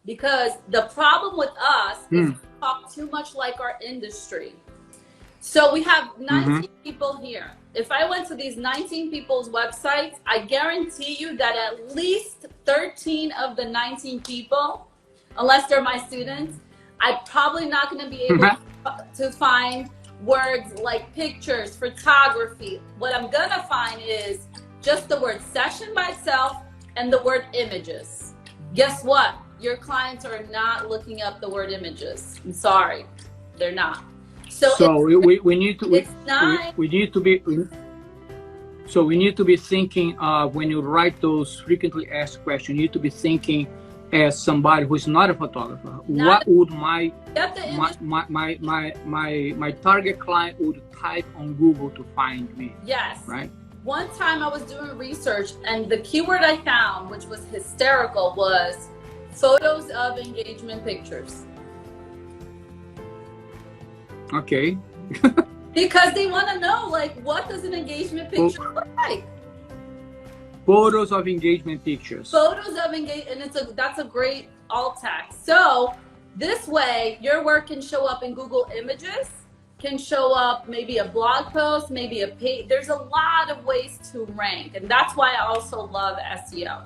because the problem with us is we talk too much like our industry. So we have 19 people here. If I went to these 19 people's websites, I guarantee you that at least 13 of the 19 people, unless they're my students, I'm probably not going to be able to find words like pictures, photography. What I'm going to find is just the word session by itself and the word images. Guess what? Your clients are not looking up the word images. I'm sorry, they're not. So we need to be thinking when you write those frequently asked questions, you need to be thinking as somebody who's not a photographer. What would my target client would type on Google to find me? Yes. Right. One time I was doing research and the keyword I found, which was hysterical, was photos of engagement pictures. Okay. Because they want to know, like, what does an engagement picture look like? Photos of engagement pictures. Photos of engagement, and that's a great alt text. So this way, your work can show up in Google Images, can show up maybe a blog post, maybe a page. There's a lot of ways to rank, and that's why I also love SEO.